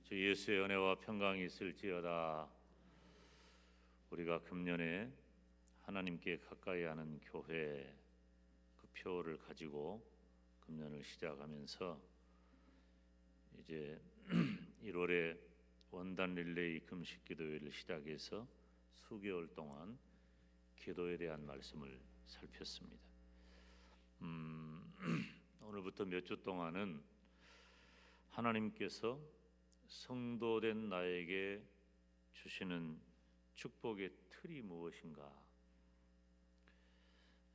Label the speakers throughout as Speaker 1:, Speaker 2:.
Speaker 1: 주 예수의 은혜와 평강이 있을지어다. 우리가 금년에 하나님께 가까이 하는 교회 그 표를 가지고 금년을 시작하면서 이제 1월에 원단 릴레이 금식 기도회를 시작해서 수개월 동안 기도에 대한 말씀을 살폈습니다. 오늘부터 몇 주 동안은 하나님께서 성도된 나에게 주시는 축복의 틀이 무엇인가?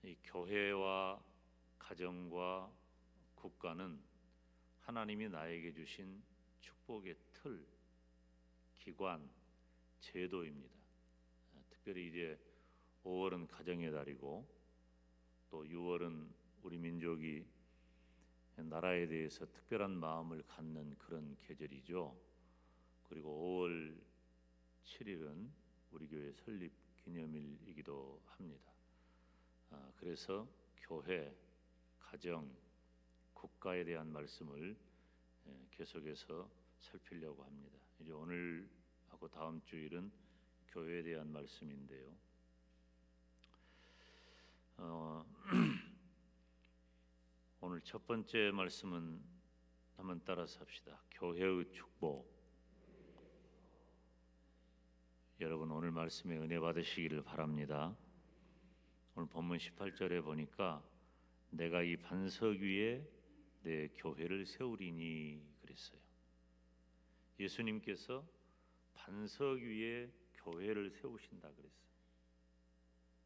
Speaker 1: 이 교회와 가정과 국가는 하나님이 나에게 주신 축복의 틀, 기관, 제도입니다. 특별히 이제 5월은 가정의 달이고 또 6월은 우리 민족이 나라에 대해서 특별한 마음을 갖는 그런 계절이죠. 그리고 5월 7일은 우리 교회 설립 기념일이기도 합니다. 그래서 교회, 가정, 국가에 대한 말씀을 계속해서 살피려고 합니다. 이제 오늘하고 다음 주일은 교회에 대한 말씀인데요. 오늘 첫 번째 말씀은 한번 따라서 합시다. 교회의 축복. 여러분 오늘 말씀에 은혜 받으시기를 바랍니다. 오늘 본문 18절에 보니까 내가 이 반석 위에 내 교회를 세우리니 그랬어요. 예수님께서 반석 위에 교회를 세우신다 그랬어요.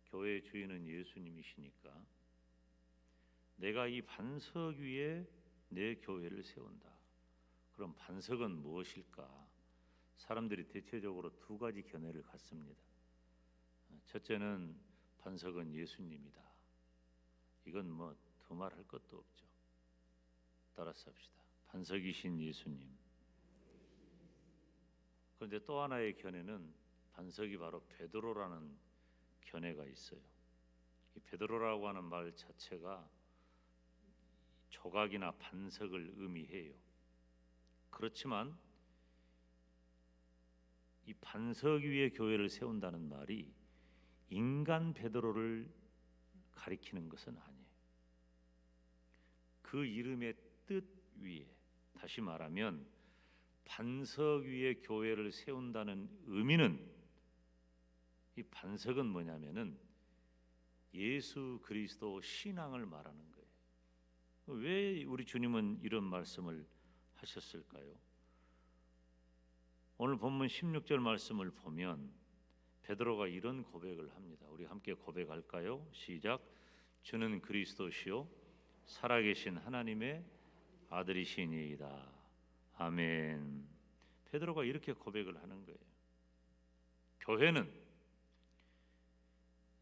Speaker 1: 교회의 주인은 예수님이시니까 내가 이 반석 위에 내 교회를 세운다. 그럼 반석은 무엇일까? 사람들이 대체적으로 두 가지 견해를 갖습니다. 첫째는 반석은 예수님이다. 이건 뭐 두말할 것도 없죠. 따라서 합시다. 반석이신 예수님. 그런데 또 하나의 견해는 반석이 바로 베드로라는 견해가 있어요. 이 베드로라고 하는 말 자체가 조각이나 반석을 의미해요. 그렇지만 이 반석 위에 교회를 세운다는 말이 인간 베드로를 가리키는 것은 아니에요. 그 이름의 뜻 위에, 다시 말하면 반석 위에 교회를 세운다는 의미는, 이 반석은 뭐냐면은 예수 그리스도 신앙을 말하는 거예요. 왜 우리 주님은 이런 말씀을 하셨을까요? 오늘 본문 16절 말씀을 보면 베드로가 이런 고백을 합니다. 우리 함께 고백할까요? 시작. 주는 그리스도시요 살아계신 하나님의 아들이시니이다. 아멘. 베드로가 이렇게 고백을 하는 거예요. 교회는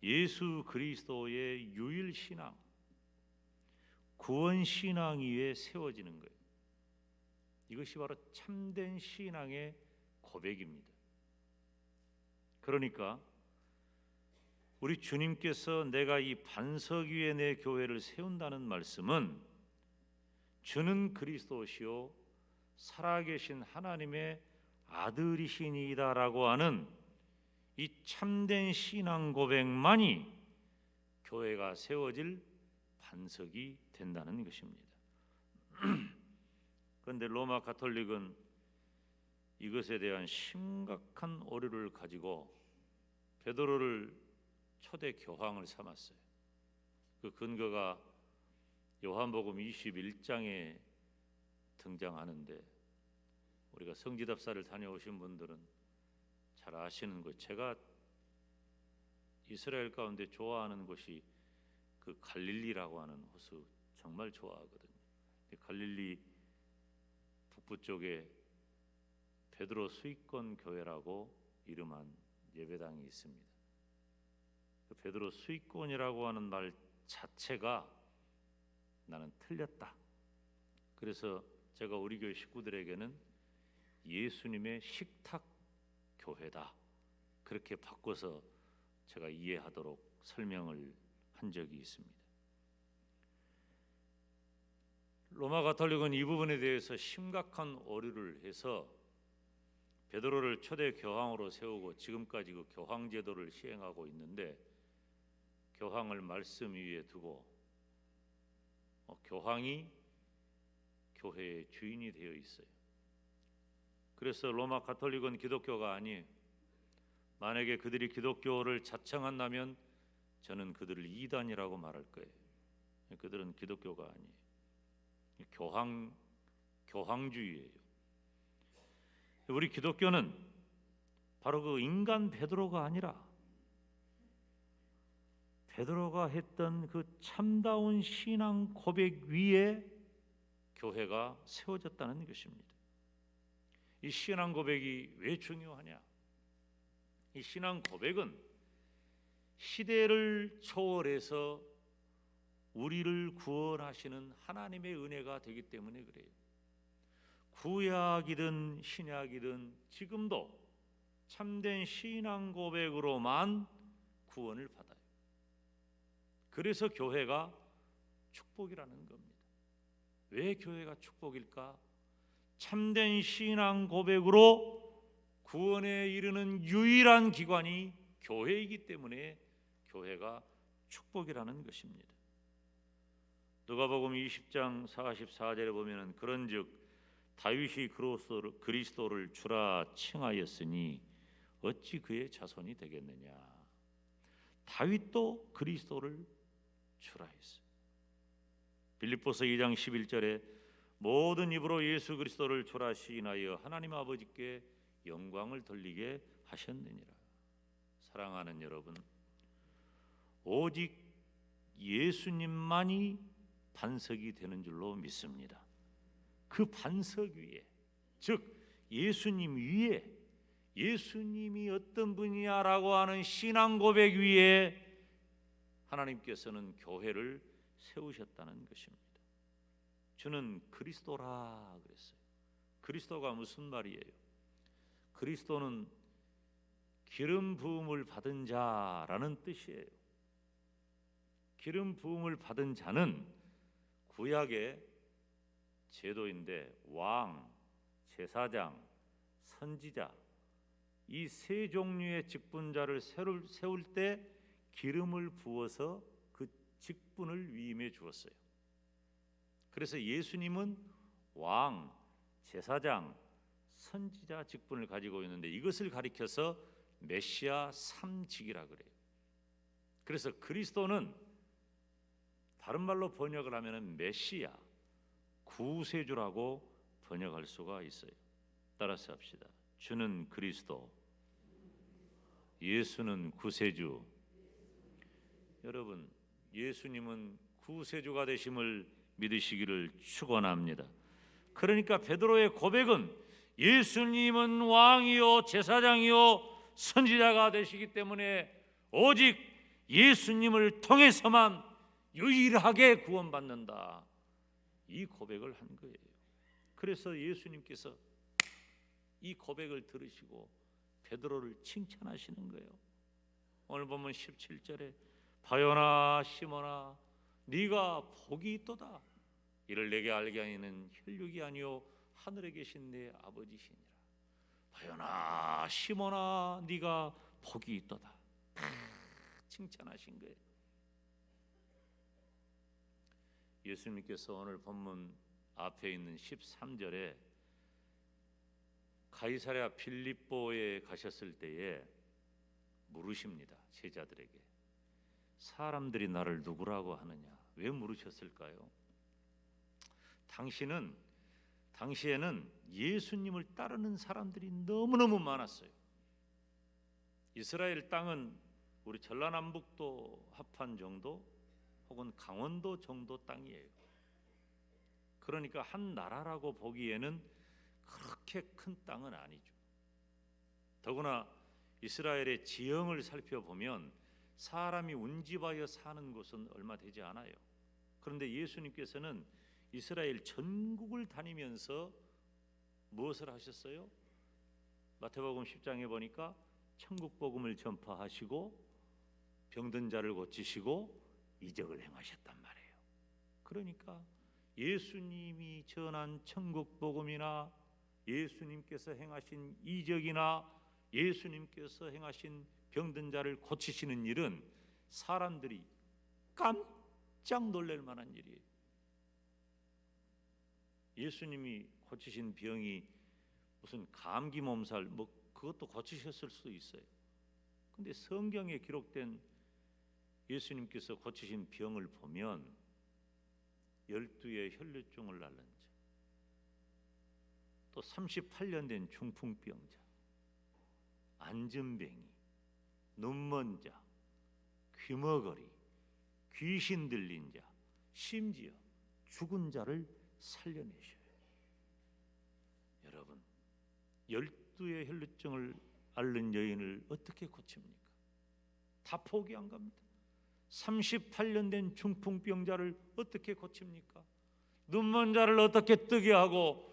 Speaker 1: 예수 그리스도의 유일 신앙, 구원 신앙 위에 세워지는 거예요. 이것이 바로 참된 신앙의 고백입니다. 그러니까 우리 주님께서 내가 이 반석 위에 내 교회를 세운다는 말씀은 주는 그리스도시요 살아계신 하나님의 아들이시니이다라고 하는 이 참된 신앙 고백만이 교회가 세워질 반석이 된다는 것입니다. 그런데 로마 가톨릭은 이것에 대한 심각한 오류를 가지고 베드로를 초대 교황을 삼았어요. 그 근거가 요한복음 21장에 등장하는데, 우리가 성지답사를 다녀오신 분들은 잘 아시는 것, 제가 이스라엘 가운데 좋아하는 곳이 그 갈릴리라고 하는 호수 정말 좋아하거든요. 갈릴리 북부 쪽에 베드로 수익권 교회라고 이름한 예배당이 있습니다. 그 베드로 수익권이라고 하는 말 자체가 나는 틀렸다. 그래서 제가 우리 교회 식구들에게는 예수님의 식탁 교회다, 그렇게 바꿔서 제가 이해하도록 설명을 한 적이 있습니다. 로마 가톨릭은 이 부분에 대해서 심각한 오류를 해서 베드로를 초대 교황으로 세우고 지금까지 그 교황 제도를 시행하고 있는데, 교황을 말씀 위에 두고 교황이 교회의 주인이 되어 있어요. 그래서 로마 가톨릭은 기독교가 아니에요. 만약에 그들이 기독교를 자청한다면 저는 그들을 이단이라고 말할 거예요. 그들은 기독교가 아니에요. 교황주의예요. 우리 기독교는 바로 그 인간 베드로가 아니라 베드로가 했던 그 참다운 신앙 고백 위에 교회가 세워졌다는 것입니다. 이 신앙 고백이 왜 중요하냐? 이 신앙 고백은 시대를 초월해서 우리를 구원하시는 하나님의 은혜가 되기 때문에 그래요. 구약이든 신약이든 지금도 참된 신앙 고백으로만 구원을 받아요. 그래서 교회가 축복이라는 겁니다. 왜 교회가 축복일까? 참된 신앙 고백으로 구원에 이르는 유일한 기관이 교회이기 때문에 교회가 축복이라는 것입니다. 누가복음 20장 44절에 보면은 그런즉 다윗이 그리스도를 주라 칭하였으니 어찌 그의 자손이 되겠느냐. 다윗도 그리스도를 주라 했어요. 빌립보서 2장 11절에 모든 입으로 예수 그리스도를 주라 시인하여 하나님 아버지께 영광을 돌리게 하셨느니라. 사랑하는 여러분, 오직 예수님만이 반석이 되는 줄로 믿습니다. 그 반석 위에, 즉 예수님 위에, 예수님이 어떤 분이야라고 하는 신앙 고백 위에 하나님께서는 교회를 세우셨다는 것입니다. 주는 그리스도라 그랬어요. 그리스도가 무슨 말이에요? 그리스도는 기름 부음을 받은 자라는 뜻이에요. 기름 부음을 받은 자는 구약의 제도인데 왕, 제사장, 선지자 이 세 종류의 직분자를 세울 때 기름을 부어서 그 직분을 위임해 주었어요. 그래서 예수님은 왕, 제사장, 선지자 직분을 가지고 있는데 이것을 가리켜서 메시아 삼직이라 그래요. 그래서 그리스도는 다른 말로 번역을 하면은 메시아, 구세주라고 번역할 수가 있어요. 따라서 합시다. 주는 그리스도, 예수는 구세주. 여러분, 예수님은 구세주가 되심을 믿으시기를 축원합니다. 그러니까 베드로의 고백은 예수님은 왕이요 제사장이요 선지자가 되시기 때문에 오직 예수님을 통해서만 유일하게 구원받는다. 이 고백을 한 거예요. 그래서 예수님께서 이 고백을 들으시고 베드로를 칭찬하시는 거예요. 오늘 보면 17절에 바요나 시몬아 네가 복이 있도다. 이를 내게 알게 하는 혈육이 아니요 하늘에 계신 내 아버지시니라. 바요나 시몬아 네가 복이 있도다. 칭찬하신 거예요. 예수님께서 오늘 본문 앞에 있는 13절에 가이사랴 빌립보에 가셨을 때에 물으십니다. 제자들에게 사람들이 나를 누구라고 하느냐. 왜 물으셨을까요? 당시에는 예수님을 따르는 사람들이 너무너무 많았어요. 이스라엘 땅은 우리 전라남북도 합한 정도 혹은 강원도 정도 땅이에요. 그러니까 한 나라라고 보기에는 그렇게 큰 땅은 아니죠. 더구나 이스라엘의 지형을 살펴보면 사람이 운집하여 사는 곳은 얼마 되지 않아요. 그런데 예수님께서는 이스라엘 전국을 다니면서 무엇을 하셨어요? 마태복음 10장에 보니까 천국 복음을 전파하시고 병든 자를 고치시고 이적을 행하셨단 말이에요. 그러니까 예수님이 전한 천국 복음이나 예수님께서 행하신 이적이나 예수님께서 행하신 병든 자를 고치시는 일은 사람들이 깜짝 놀랄 만한 일이에요. 예수님이 고치신 병이 무슨 감기 몸살 그것도 고치셨을 수도 있어요. 근데 성경에 기록된 예수님께서 고치신 병을 보면 12의 혈류증을 앓는 자, 또 38년 된 중풍병자, 안전뱅이, 눈먼 자, 귀머거리, 귀신 들린 자, 심지어 죽은 자를 살려내셔요. 여러분, 12의 혈류증을 앓는 여인을 어떻게 고칩니까? 다 포기한 겁니다. 38년 된 중풍병자를 어떻게 고칩니까? 눈먼 자를 어떻게 뜨게 하고,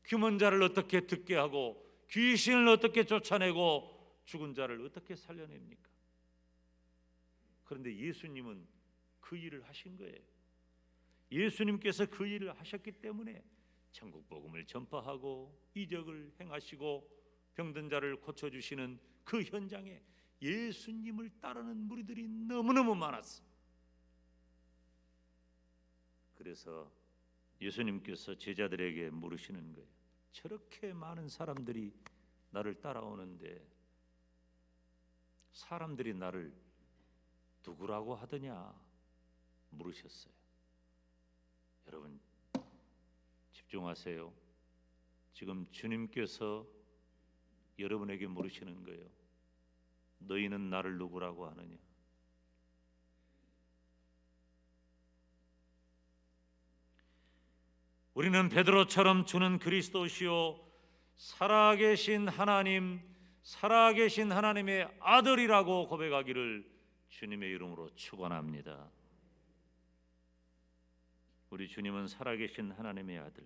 Speaker 1: 귀먼 자를 어떻게 듣게 하고, 귀신을 어떻게 쫓아내고, 죽은 자를 어떻게 살려냅니까? 그런데 예수님은 그 일을 하신 거예요. 예수님께서 그 일을 하셨기 때문에 천국 복음을 전파하고 이적을 행하시고 병든 자를 고쳐주시는 그 현장에 예수님을 따르는 무리들이 너무너무 많았어. 그래서 예수님께서 제자들에게 물으시는 거예요. 저렇게 많은 사람들이 나를 따라오는데 사람들이 나를 누구라고 하더냐 물으셨어요. 여러분 집중하세요. 지금 주님께서 여러분에게 물으시는 거예요. 너희는 나를 누구라고 하느냐? 우리는 베드로처럼 주는 그리스도시요 살아계신 하나님의 아들이라고 고백하기를 주님의 이름으로 축원합니다. 우리 주님은 살아계신 하나님의 아들,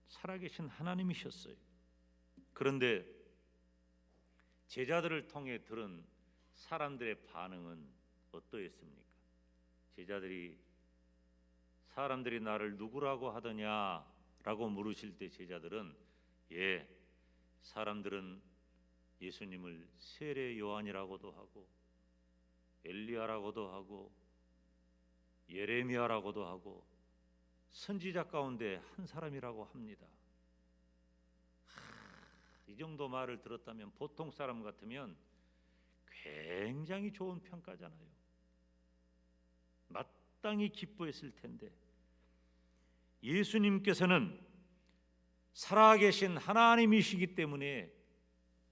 Speaker 1: 살아계신 하나님이셨어요. 그런데 제자들을 통해 들은 사람들의 반응은 어떠했습니까? 제자들이 사람들이 나를 누구라고 하더냐라고 물으실 때 제자들은 사람들은 예수님을 세례 요한이라고도 하고 엘리야라고도 하고 예레미야라고도 하고 선지자 가운데 한 사람이라고 합니다. 이 정도 말을 들었다면 보통 사람 같으면 굉장히 좋은 평가잖아요. 마땅히 기뻐했을 텐데 예수님께서는 살아계신 하나님이시기 때문에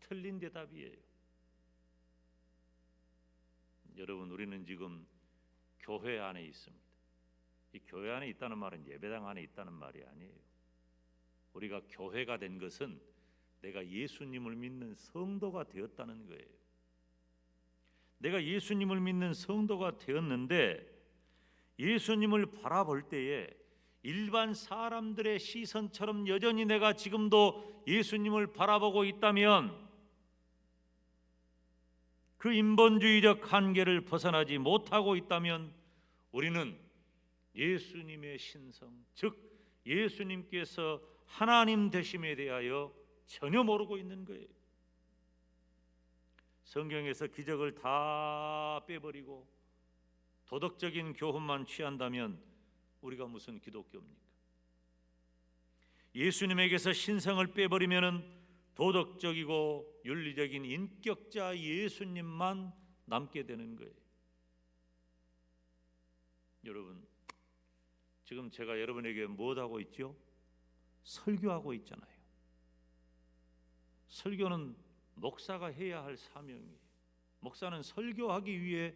Speaker 1: 틀린 대답이에요. 여러분, 우리는 지금 교회 안에 있습니다. 이 교회 안에 있다는 말은 예배당 안에 있다는 말이 아니에요. 우리가 교회가 된 것은 내가 예수님을 믿는 성도가 되었다는 거예요. 내가 예수님을 믿는 성도가 되었는데 예수님을 바라볼 때에 일반 사람들의 시선처럼 여전히 내가 지금도 예수님을 바라보고 있다면 그 인본주의적 한계를 벗어나지 못하고 있다면 우리는 예수님의 신성, 즉 예수님께서 하나님 되심에 대하여 전혀 모르고 있는 거예요. 성경에서 기적을 다 빼버리고 도덕적인 교훈만 취한다면 우리가 무슨 기독교입니까? 예수님에게서 신성을 빼버리면은 도덕적이고 윤리적인 인격자 예수님만 남게 되는 거예요. 여러분, 지금 제가 여러분에게 무엇하고 있죠? 설교하고 있잖아요. 설교는 목사가 해야 할 사명이에요. 목사는 설교하기 위해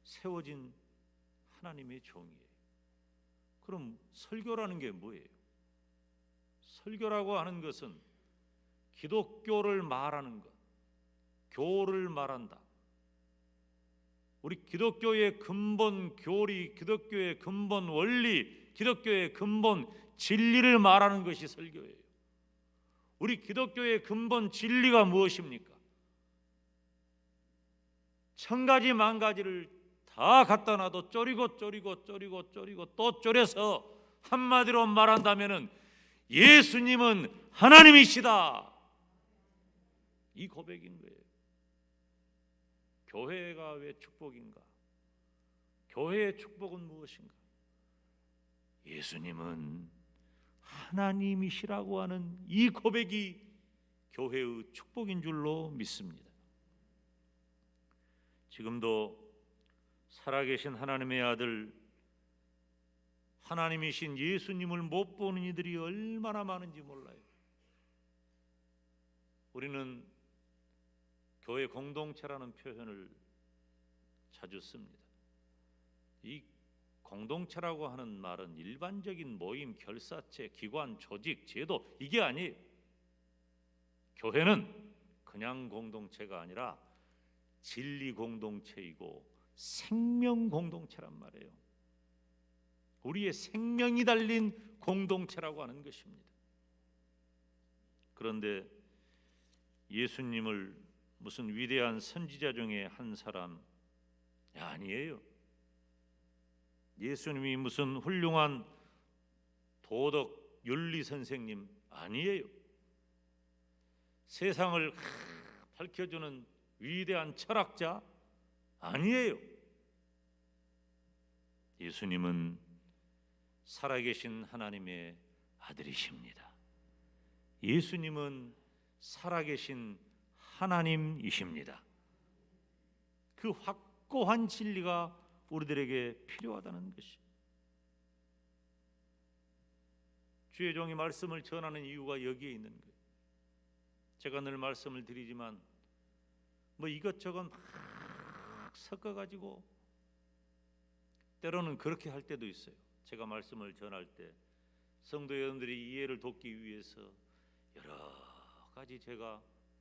Speaker 1: 세워진 하나님의 종이에요. 그럼 설교라는 게 뭐예요? 설교라고 하는 것은 기독교를 말하는 것, 교를 말한다. 우리 기독교의 근본 교리, 기독교의 근본 원리, 기독교의 근본 진리를 말하는 것이 설교예요. 우리 기독교의 근본 진리가 무엇입니까? 천 가지 만 가지를 다 갖다 놔도 쪼리고 또 쪼려서 한마디로 말한다면은 예수님은 하나님이시다. 이 고백인 거예요. 교회가 왜 축복인가? 교회의 축복은 무엇인가? 예수님은 하나님이시라고 하는 이 고백이 교회의 축복인 줄로 믿습니다. 지금도 살아계신 하나님의 아들 하나님이신 예수님을 못 보는 이들이 얼마나 많은지 몰라요. 우리는 교회 공동체라는 표현을 자주 씁니다. 이 공동체라고 하는 말은 일반적인 모임, 결사체, 기관, 조직, 제도 이게 아니에요. 교회는 그냥 공동체가 아니라 진리 공동체이고 생명 공동체란 말이에요. 우리의 생명이 달린 공동체라고 하는 것입니다. 그런데 예수님을 무슨 위대한 선지자 중에 한 사람 아니에요. 예수님이 무슨 훌륭한 도덕 윤리 선생님 아니에요. 세상을 밝혀주는 위대한 철학자 아니에요. 예수님은 살아계신 하나님의 아들이십니다. 예수님은 살아계신 하나님이십니다. 그 확고한 진리가 우리들에게 필요하다는 것이. 주의 종이 말씀을 전하는 이유가 여기에 있는 거예요. 제가 늘 말씀을 드리지만 뭐 이것저것 막 섞어가지고 때로는 그렇게 할 때도 있어요. 제가 말씀을 전할 때 성도 여러분들이 이해를 돕기 위해서 여러 가지 제가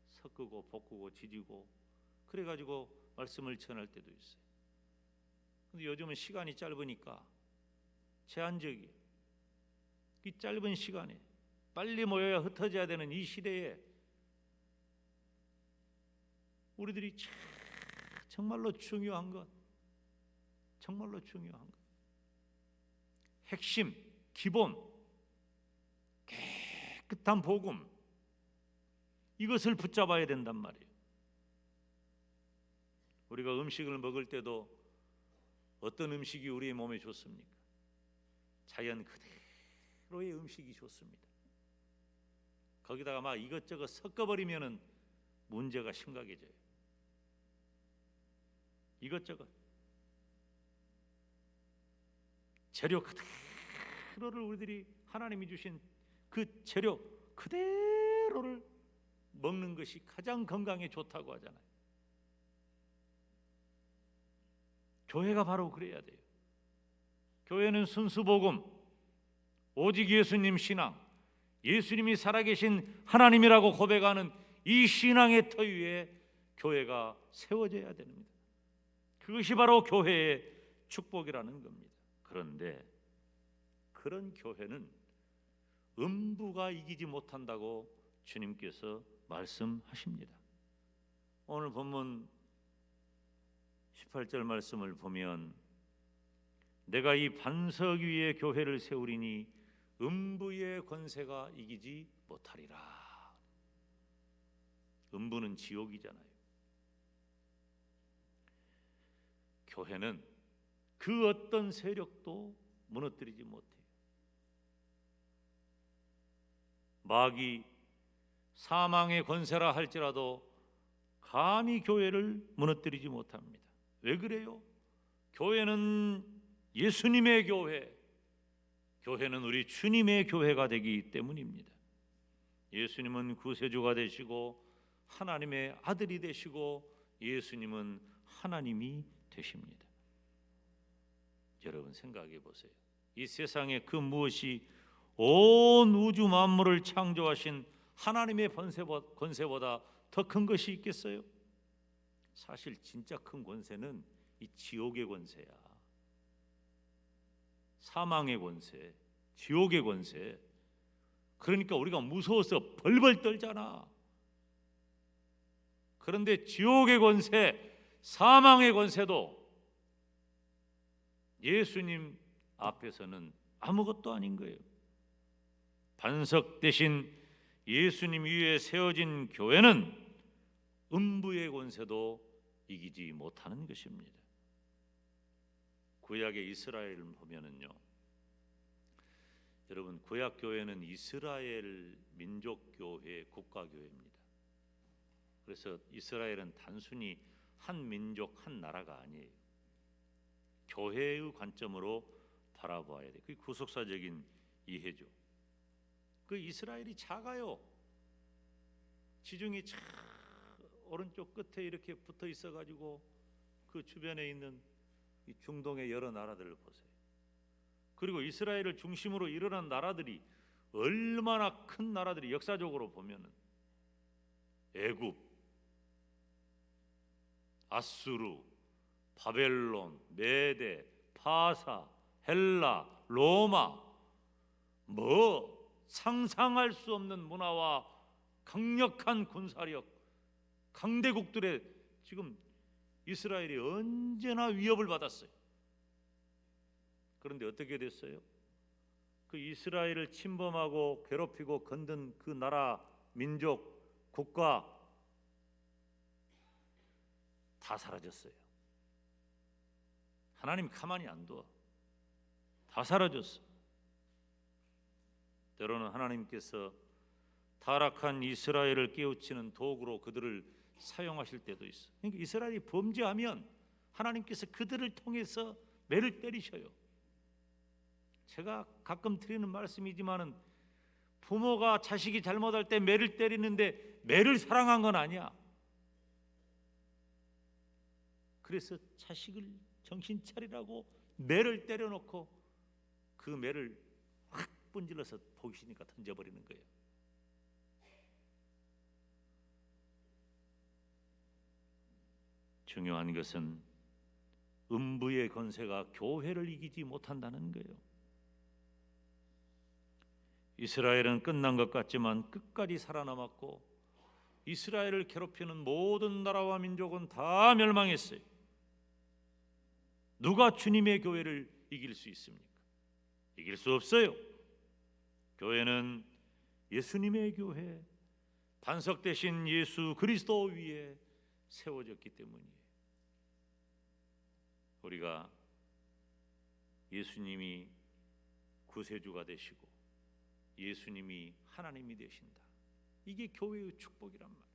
Speaker 1: 섞고 볶고 지지고 그래가지고 말씀을 전할 때도 있어요. 근데 요즘은 시간이 짧으니까 제한적이에요. 이 짧은 시간에 빨리 모여야 흩어져야 되는 이 시대에 우리들이 정말로 중요한 것, 정말로 중요한 것, 핵심, 기본, 깨끗한 복음, 이것을 붙잡아야 된단 말이에요. 우리가 음식을 먹을 때도 어떤 음식이 우리의 몸에 좋습니까? 자연 그대로의 음식이 좋습니다. 거기다가 막 이것저것 섞어버리면은 문제가 심각해져요. 이것저것 재료 그대로를 우리들이 하나님이 주신 그 재료 그대로를 먹는 것이 가장 건강에 좋다고 하잖아요. 교회가 바로 그래야 돼요. 교회는 순수 복음, 오직 예수님 신앙, 예수님이 살아계신 하나님이라고 고백하는 이 신앙의 터 위에 교회가 세워져야 됩니다. 그것이 바로 교회의 축복이라는 겁니다. 그런데 그런 교회는 음부가 이기지 못한다고 주님께서 말씀하십니다. 오늘 본문 18절 말씀을 보면 내가 이 반석 위에 교회를 세우리니 음부의 권세가 이기지 못하리라. 음부는 지옥이잖아요. 교회는 그 어떤 세력도 무너뜨리지 못해요. 마귀 사망의 권세라 할지라도 감히 교회를 무너뜨리지 못합니다. 왜 그래요? 교회는 예수님의 교회, 교회는 우리 주님의 교회가 되기 때문입니다. 예수님은 구세주가 되시고 하나님의 아들이 되시고 예수님은 하나님이 되십니다. 여러분 생각해 보세요. 이 세상에 그 무엇이 온 우주 만물을 창조하신 하나님의 권세보다 더 큰 것이 있겠어요? 사실 진짜 큰 권세는 이 지옥의 권세야. 사망의 권세, 지옥의 권세. 그러니까 우리가 무서워서 벌벌 떨잖아. 그런데 지옥의 권세, 사망의 권세도 예수님 앞에서는 아무것도 아닌 거예요. 반석 대신 예수님 위에 세워진 교회는 음부의 권세도 이기지 못하는 것입니다. 구약의 이스라엘을 보면은요, 여러분, 구약 교회는 이스라엘 민족 교회, 국가 교회입니다. 그래서 이스라엘은 단순히 한 민족, 한 나라가 아니에요. 교회의 관점으로 바라봐야 돼. 그게 구속사적인 이해죠. 그 이스라엘이 작아요. 지중해 차 오른쪽 끝에 이렇게 붙어 있어가지고 그 주변에 있는 이 중동의 여러 나라들을 보세요. 그리고 이스라엘을 중심으로 일어난 나라들이 얼마나 큰 나라들이 역사적으로 보면은 애굽, 아수르, 바벨론, 메데, 파사, 헬라, 로마, 뭐 상상할 수 없는 문화와 강력한 군사력, 강대국들의 지금 이스라엘이 언제나 위협을 받았어요. 그런데 어떻게 됐어요? 그 이스라엘을 침범하고 괴롭히고 건든 그 나라, 민족, 국가 다 사라졌어요. 하나님 가만히 안 둬. 다 사라졌어. 때로는 하나님께서 타락한 이스라엘을 깨우치는 도구로 그들을 사용하실 때도 있어. 그러니까 이스라엘이 범죄하면 하나님께서 그들을 통해서 매를 때리셔요. 제가 가끔 드리는 말씀이지만은 부모가 자식이 잘못할 때 매를 때리는데 매를 사랑한 건 아니야. 그래서 자식을 정신 차리라고 매를 때려놓고 그 매를 확 분질러서 보기 싫으니까 던져버리는 거예요. 중요한 것은 음부의 권세가 교회를 이기지 못한다는 거예요. 이스라엘은 끝난 것 같지만 끝까지 살아남았고 이스라엘을 괴롭히는 모든 나라와 민족은 다 멸망했어요. 누가 주님의 교회를 이길 수 있습니까? 이길 수 없어요. 교회는 예수님의 교회, 반석 대신 예수 그리스도 위에 세워졌기 때문이에요. 우리가 예수님이 구세주가 되시고 예수님이 하나님이 되신다. 이게 교회의 축복이란 말이에요.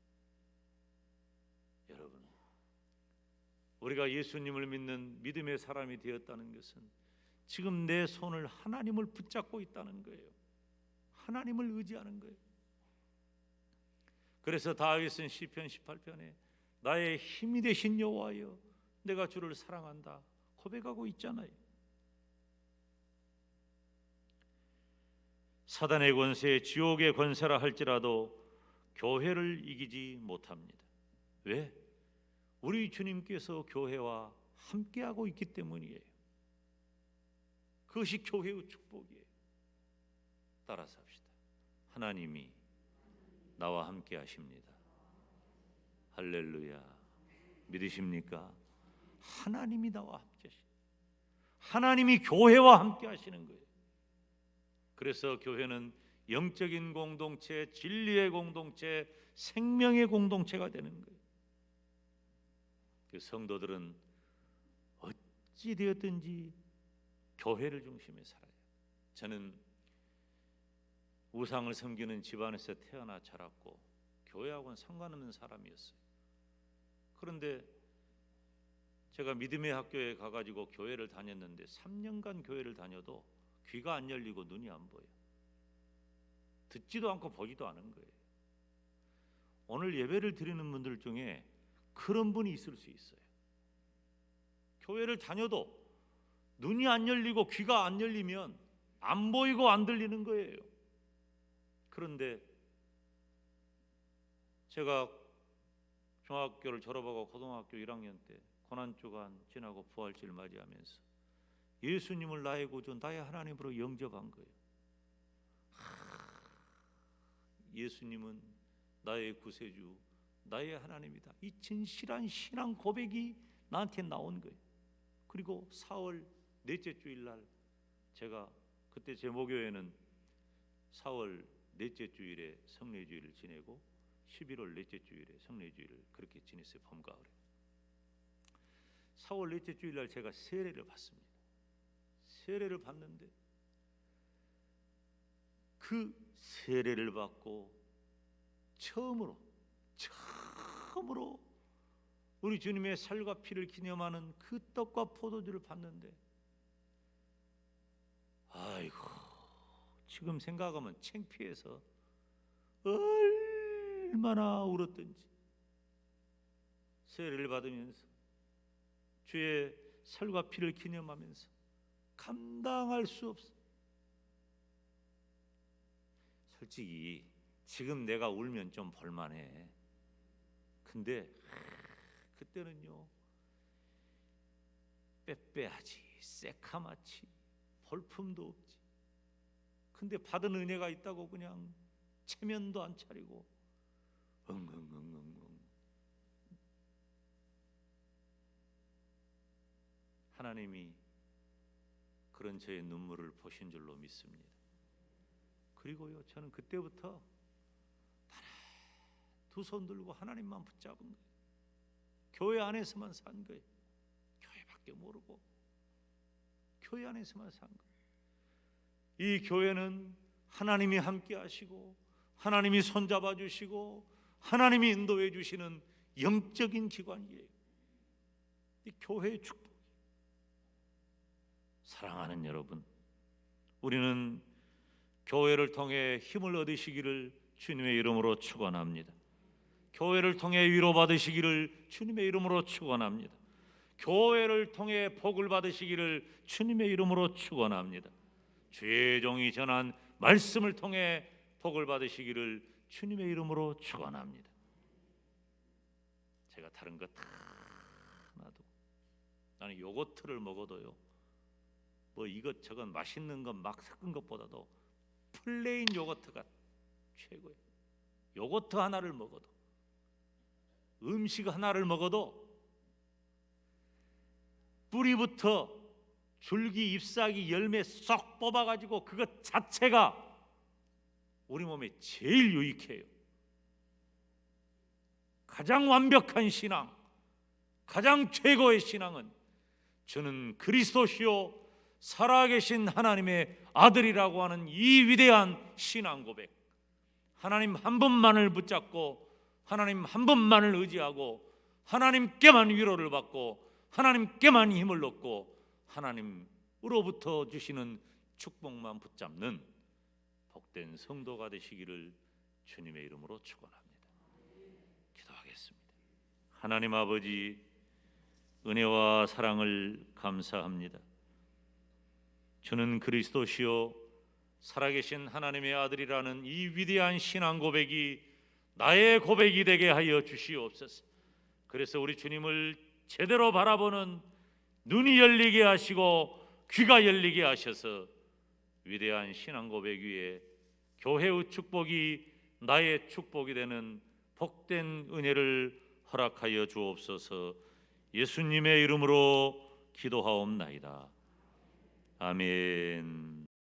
Speaker 1: 여러분, 우리가 예수님을 믿는 믿음의 사람이 되었다는 것은 지금 내 손을 하나님을 붙잡고 있다는 거예요. 하나님을 의지하는 거예요. 그래서 다윗은 시편 18편에 나의 힘이 되신 여호와여 내가 주를 사랑한다 고백하고 있잖아요. 사단의 권세, 지옥의 권세라 할지라도 교회를 이기지 못합니다. 왜? 우리 주님께서 교회와 함께하고 있기 때문이에요. 그것이 교회의 축복이에요. 따라서 합시다. 하나님이 나와 함께 하십니다. 할렐루야. 믿으십니까? 하나님이 나와 함께 하십니다. 하나님이 교회와 함께 하시는 거예요. 그래서 교회는 영적인 공동체, 진리의 공동체, 생명의 공동체가 되는 거예요. 그 성도들은 어찌 되었든지 교회를 중심에 살아요. 저는 우상을 섬기는 집안에서 태어나 자랐고 교회하고는 상관없는 사람이었어요. 그런데 제가 믿음의 학교에 가가지고 교회를 다녔는데 3년간 교회를 다녀도 귀가 안 열리고 눈이 안 보여. 듣지도 않고 보지도 않은 거예요. 오늘 예배를 드리는 분들 중에 그런 분이 있을 수 있어요. 교회를 다녀도 눈이 안 열리고 귀가 안 열리면 안 보이고 안 들리는 거예요. 그런데 제가 중학교를 졸업하고 고등학교 1학년 때 고난주간 지나고 부활주를 맞이하면서 예수님을 나의 구주, 나의 하나님으로 영접한 거예요. 예수님은 나의 구세주, 나의 하나님이다. 이 진실한 신앙 고백이 나한테 나온 거예요. 그리고 4월 넷째 주일날 제가 그때 제 모교회는 4월 넷째 주일에 성례주일을 지내고 11월 넷째 주일에 성례주일을 그렇게 지냈어요. 봄가을에. 4월 넷째 주일날 제가 세례를 받습니다. 세례를 받는데 그 세례를 받고 처음으로 우리 주님의 살과 피를 기념하는 그 떡과 포도주를 받는데, 아이고, 지금 생각하면 창피해서 얼마나 울었던지. 세례를 받으면서 주의 살과 피를 기념하면서 감당할 수 없어. 솔직히 지금 내가 울면 좀 볼만해. 근데 그때는요, 빼빼하지, 새카맣지, 볼품도 없지. 근데 받은 은혜가 있다고 그냥 체면도 안 차리고 엉엉엉엉엉. 하나님이 그런 저의 눈물을 보신 줄로 믿습니다. 그리고요, 저는 그때부터 두 손 들고 하나님만 붙잡은 거예요. 교회 안에서만 산 거예요. 교회밖에 모르고 교회 안에서만 산 거예요. 이 교회는 하나님이 함께 하시고 하나님이 손잡아 주시고 하나님이 인도해 주시는 영적인 기관이에요. 이 교회의 축복. 사랑하는 여러분, 우리는 교회를 통해 힘을 얻으시기를 주님의 이름으로 축원합니다. 교회를 통해 위로받으시기를 주님의 이름으로 축원합니다. 교회를 통해 복을 받으시기를 주님의 이름으로 축원합니다. 주의 종이 전한 말씀을 통해 복을 받으시기를 주님의 이름으로 축원합니다. 제가 다른 거 다 놔두고, 나는 요거트를 먹어도요, 뭐 이것저것 맛있는 것 막 섞은 것보다도 플레인 요거트가 최고예요. 요거트 하나를 먹어도, 음식 하나를 먹어도 뿌리부터 줄기, 잎사귀, 열매 쏙 뽑아가지고 그것 자체가 우리 몸에 제일 유익해요. 가장 완벽한 신앙, 가장 최고의 신앙은 저는 그리스도시요 살아계신 하나님의 아들이라고 하는 이 위대한 신앙 고백, 하나님 한 분만을 붙잡고 하나님 한 분만을 의지하고 하나님께만 위로를 받고 하나님께만 힘을 얻고 하나님으로부터 주시는 축복만 붙잡는 복된 성도가 되시기를 주님의 이름으로 축원합니다. 기도하겠습니다. 하나님 아버지, 은혜와 사랑을 감사합니다. 주는 그리스도시요 살아계신 하나님의 아들이라는 이 위대한 신앙 고백이 나의 고백이 되게 하여 주시옵소서. 그래서 우리 주님을 제대로 바라보는 눈이 열리게 하시고 귀가 열리게 하셔서 위대한 신앙 고백 위에 교회의 축복이 나의 축복이 되는 복된 은혜를 허락하여 주옵소서. 예수님의 이름으로 기도하옵나이다. 아멘.